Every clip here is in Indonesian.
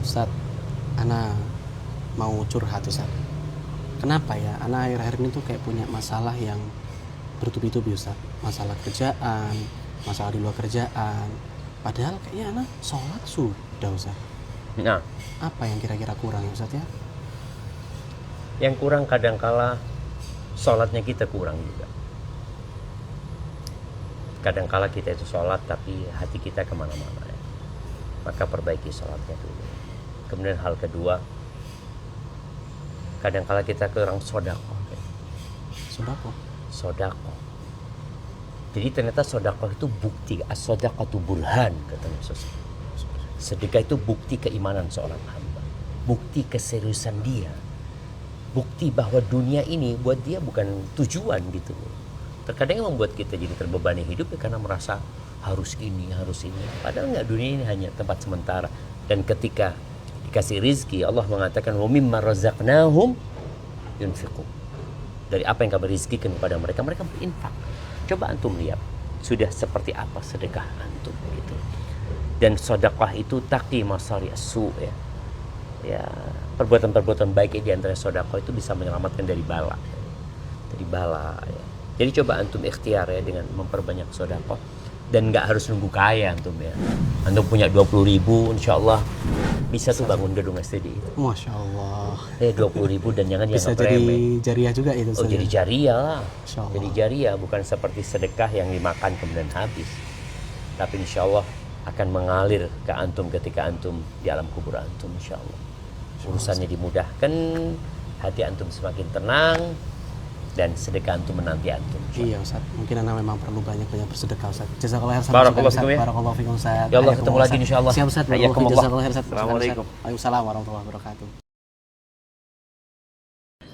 Ustadz, Ana mau curhat Ustadz. Kenapa ya, Ana akhir-akhir ini tuh kayak punya masalah yang bertubi-tubi Ustadz. Masalah kerjaan, masalah di luar kerjaan. Padahal kayaknya Ana sholat sudah Ustadz. Nah, Apa yang kira-kira kurang ya Ustadz ya? yang kurang kadangkala sholatnya kita kurang juga. Kadangkala kita itu sholat tapi hati kita kemana-mana ya. Maka perbaiki sholatnya dulu. Kemudian hal kedua, kadangkala kita kurang sodaqoh ya. Sodaqoh. Jadi ternyata sodaqoh itu bukti. As-sodaqatu burhan katanya Rasul. Sedekah itu bukti keimanan seorang hamba, bukti keseriusan dia, bukti bahwa dunia ini buat dia bukan tujuan gitu. Terkadang yang membuat kita jadi terbebani hidup ya karena merasa harus ini, harus ini. Padahal enggak, dunia ini hanya tempat sementara. Dan ketika dikasih rizki, Allah mengatakan wa mimma razaqnahum yunfiqun. Dari apa yang kami rizkikan kepada mereka, mereka berinfak. Coba antum lihat, sudah seperti apa sedekah antum gitu. Dan sedekah itu taqi masari as-su ya. Ya, perbuatan-perbuatan baik di antara sedekah itu bisa menyelamatkan dari bala. Dari bala ya. Jadi coba antum ikhtiar ya dengan memperbanyak sedekah, dan nggak harus nunggu kaya antum ya. Antum punya 20.000, insya Allah bisa tuh bangun gedung STD itu. Masya Allah. 20.000 dan jangan Bisa dianggap jadi remeh. jariah juga itu Oh, jadi jariah lah. Masya Allah. Jadi jariah, bukan seperti sedekah yang dimakan kemudian habis. Tapi insya Allah akan mengalir ke antum ketika antum di alam kubur antum, insya Allah. Urusannya dimudahkan, hati antum semakin tenang, dan sedekah antum menanti antum. Iya Ustaz, mungkin Ana memang perlu banyak-banyak bersedekah Ustaz. Jazakallahu khairan. Barakallahu fikum ya. Barakallahu fikum Ustaz. Ya Allah, ketemu lagi insyaallah. Siap Ustaz. Hayyakumullah. Jazakallahu khairan Ustaz. Assalamualaikum. Waalaikumsalam warahmatullahi wabarakatuh.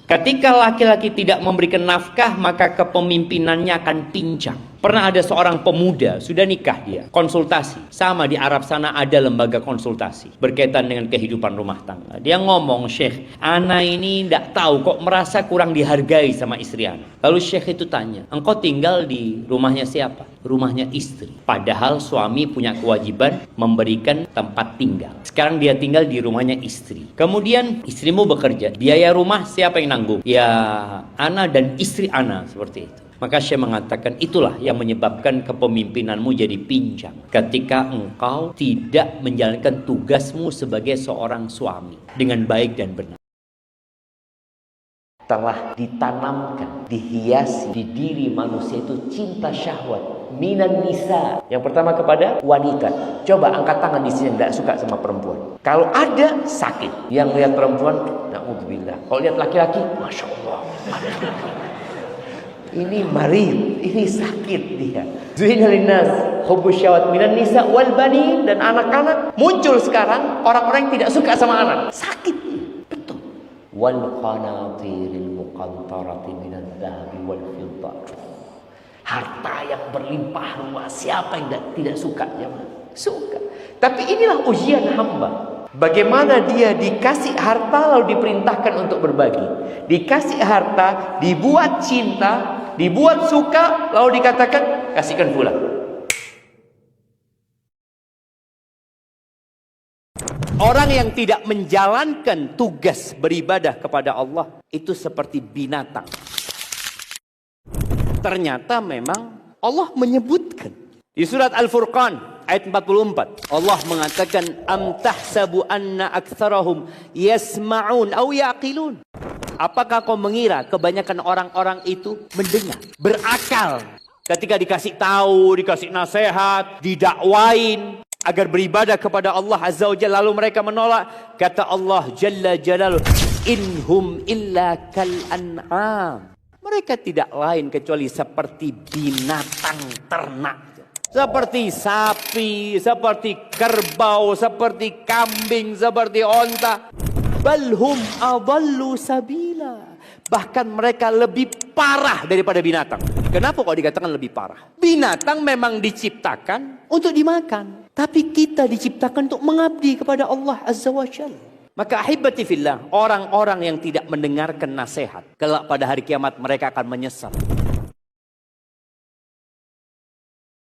Ketika laki-laki tidak memberikan nafkah, maka kepemimpinannya akan pincang. Pernah ada seorang pemuda, sudah nikah dia, konsultasi. Sama di Arab sana ada lembaga konsultasi berkaitan dengan kehidupan rumah tangga. Dia ngomong, Syekh, ana ini tidak tahu kok merasa kurang dihargai sama istri ana. Lalu Syekh itu tanya, engkau tinggal di rumahnya siapa? Rumahnya istri. Padahal suami punya kewajiban memberikan tempat tinggal. Sekarang dia tinggal di rumahnya istri. Kemudian istrimu bekerja, biaya rumah siapa yang nanggung? Ya ana dan istri ana, seperti itu. Maka Syekh mengatakan itulah yang menyebabkan kepemimpinanmu jadi pincang. Ketika engkau tidak menjalankan tugasmu sebagai seorang suami dengan baik dan benar. Telah ditanamkan, dihiasi di diri manusia itu cinta syahwat minan nisa. Yang pertama kepada wanita. Coba angkat tangan di sini yang tidak suka sama perempuan. Kalau ada sakit, yang lihat perempuan, na'udzubillah. Kalau lihat laki-laki, masya Allah. Ini marid, ini sakit dia. Zuhina linnas hubbus syahwat minan nisa wal banin, dan anak-anak muncul sekarang orang-orang yang tidak suka sama anak. Sakit. Betul. Wal qanatiril muqantarati minadz dzahabi wal fiddah. Harta yang berlimpah ruah, siapa yang tidak suka ya? Suka. Tapi inilah ujian hamba. Bagaimana dia dikasih harta lalu diperintahkan untuk berbagi. Dikasih harta, dibuat cinta, dibuat suka, lalu dikatakan kasihkan pula. Orang yang tidak menjalankan tugas beribadah kepada Allah itu seperti binatang. Ternyata memang Allah menyebutkan di surat Al-Furqan ayat 44. Allah mengatakan am tahsabu anna aktsarahum yasma'un aw yaqilun. Apakah kau mengira kebanyakan orang-orang itu mendengar, berakal ketika dikasih tahu, dikasih nasihat, didakwain agar beribadah kepada Allah Azza wa Jalla, lalu mereka menolak? Kata Allah Jalla Jalaluhu, inhum illa kal an'am. Mereka tidak lain kecuali seperti binatang ternak. Seperti sapi, seperti kerbau, seperti kambing, seperti onta. Balhum adallu sabila. Bahkan mereka lebih parah daripada binatang. Kenapa kok dikatakan lebih parah? Binatang memang diciptakan untuk dimakan. Tapi kita diciptakan untuk mengabdi kepada Allah Azza wa Jalla. Maka ahibati fillah, orang-orang yang tidak mendengarkan nasihat, kelak pada hari kiamat mereka akan menyesal.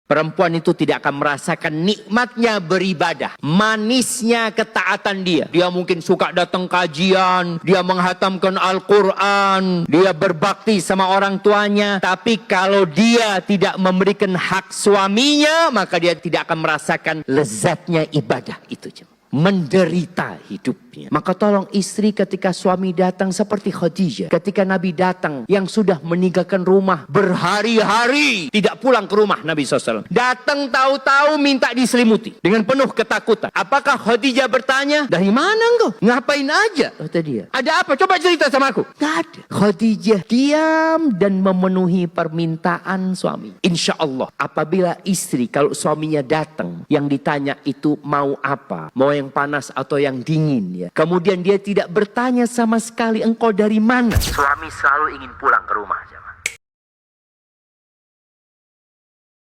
Perempuan itu tidak akan merasakan nikmatnya beribadah, manisnya ketaatan dia. Dia mungkin suka datang kajian, dia menghatamkan Al-Quran, dia berbakti sama orang tuanya. Tapi kalau dia tidak memberikan hak suaminya, maka dia tidak akan merasakan lezatnya ibadah itu. Menderita hidupnya. Maka tolong istri ketika suami datang seperti Khadijah. Ketika Nabi datang yang sudah meninggalkan rumah berhari-hari tidak pulang ke rumah Nabi SAW. Datang tahu-tahu minta diselimuti dengan penuh ketakutan. Apakah Khadijah bertanya, dari mana engkau? Ngapain aja? Kata dia. Ada apa? Coba cerita sama aku. Gak ada. Khadijah diam dan memenuhi permintaan suami. Insya Allah apabila istri kalau suaminya datang yang ditanya itu mau apa? Mau yang panas atau yang dingin ya. Kemudian dia tidak bertanya sama sekali engkau dari mana. Suami selalu ingin pulang ke rumah.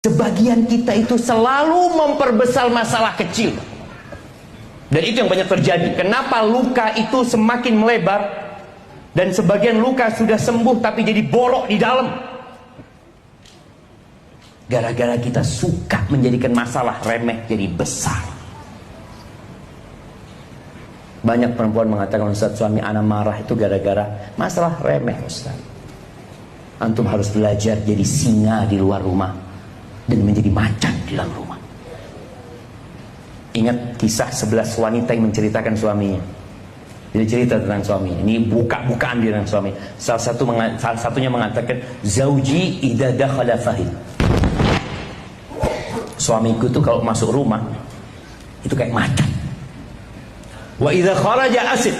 Sebagian kita itu selalu memperbesar masalah kecil. Dan itu yang banyak terjadi. Kenapa luka itu semakin melebar dan sebagian luka sudah sembuh tapi jadi bolok di dalam? Gara-gara kita suka menjadikan masalah remeh jadi besar. Banyak perempuan mengatakan, Ustaz, suami ana marah itu gara-gara masalah remeh, Ustaz. Antum harus belajar jadi singa di luar rumah dan menjadi macan di dalam rumah. Ingat kisah 11 wanita yang menceritakan suaminya. Jadi cerita tentang suami. Ini buka-bukaan dia dengan suami. Salah satunya mengatakan, Zauji idza dakhala fahid. Suamiku tuh kalau masuk rumah itu kayak macan. Wa idza kharaja asid.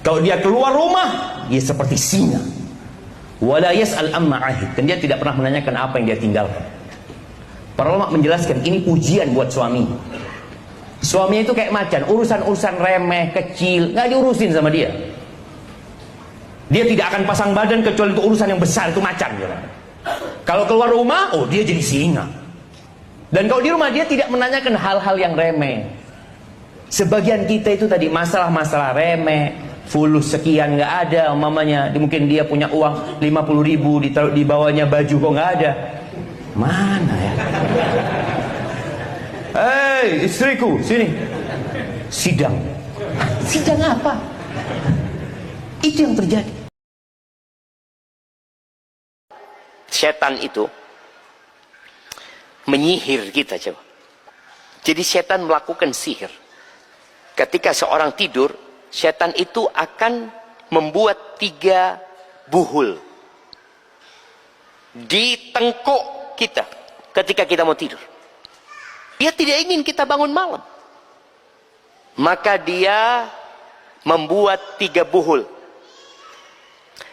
Kalau dia keluar rumah, dia seperti singa. Wala yas'al amma ahid. Dan dia tidak pernah menanyakan apa yang dia tinggalkan. Para ulama menjelaskan ini ujian buat suami. Suaminya itu kayak macan, urusan-urusan remeh, kecil, nggak diurusin sama dia. Dia tidak akan pasang badan kecuali untuk urusan yang besar, itu macan. Kalau keluar rumah, oh dia jadi singa. Dan kalau di rumah dia tidak menanyakan hal-hal yang remeh. Sebagian kita itu tadi masalah-masalah remeh, fulus sekian nggak ada, umpamanya mungkin dia punya uang 50.000 ditaruh di bawahnya baju kok nggak ada. Mana ya? Hei istriku, sini. Sidang. Sidang apa? Itu yang terjadi. Setan itu menyihir kita, coba. Jadi setan melakukan sihir. Ketika seorang tidur, setan itu akan membuat 3 buhul di tengkuk kita ketika kita mau tidur. Dia tidak ingin kita bangun malam. Maka dia membuat 3 buhul.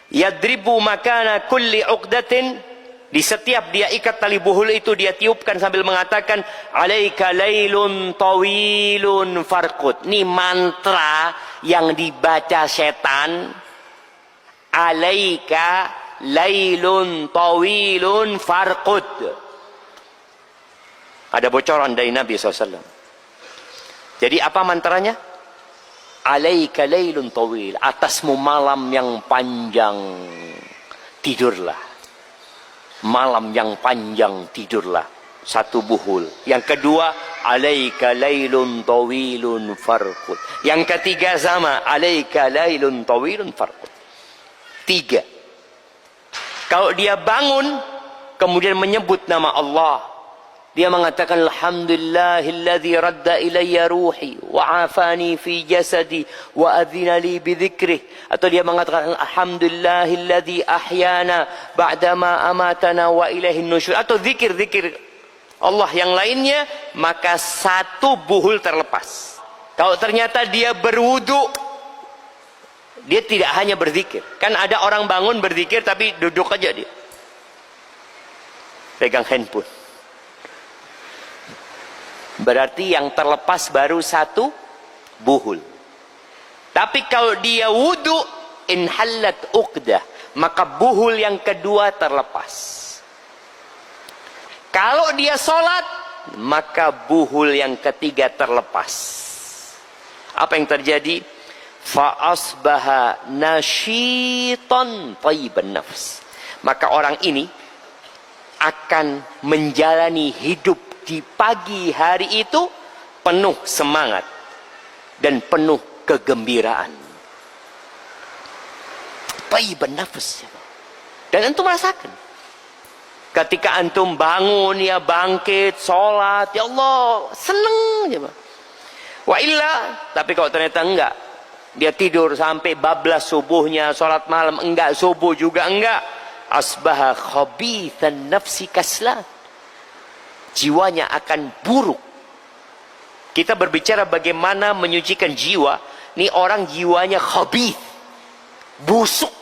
Yadribu makana kulli uqdatin. Di setiap dia ikat tali buhul itu dia tiupkan sambil mengatakan alaika lailun tawilun farqud. Ini mantra yang dibaca setan. Alaika lailun tawilun farqud. Ada bocoran dari Nabi SAW. Jadi apa mantranya? Alaika lailun tawil. Atasmu malam yang panjang, tidurlah. Malam yang panjang, tidurlah. 1 buhul. Yang kedua, alaika lailun tawilun farqud. Yang ketiga sama, alaika lailun tawilun farqud. 3. Kalau dia bangun kemudian menyebut nama Allah, dia mengatakan alhamdulillahilladzi radda ilayya ruhi wa afani fi jasadi wa adzina li bidzikrih. Atau dia mengatakan alhamdulillahilladzi ahyana ba'dama amatana wa ilaihin nusyur. Atau zikir-zikir Allah yang lainnya, maka 1 buhul terlepas. Kalau ternyata dia berwudu, dia tidak hanya berzikir. Kan ada orang bangun berzikir tapi duduk aja dia. Pegang handphone. Berarti yang terlepas baru 1 buhul. Tapi kalau dia wudu, inhallat uqdah, maka buhul yang kedua terlepas. Kalau dia sholat, maka buhul yang ketiga terlepas. Apa yang terjadi? Fa asbaha nasyitan thayyiban nafs. Maka orang ini akan menjalani hidup di pagi hari itu penuh semangat dan penuh kegembiraan. Thayyiban nafas. Dan antum merasakan ketika antum bangun, ya bangkit, sholat, ya Allah, seneng aja. Wa illa, tapi kalau ternyata enggak, dia tidur sampai bablas subuhnya, sholat malam enggak, subuh juga enggak, asbaha khabithan nafsi kaslan, jiwanya akan buruk. Kita berbicara bagaimana menyucikan jiwa. Ini orang jiwanya khabith, busuk,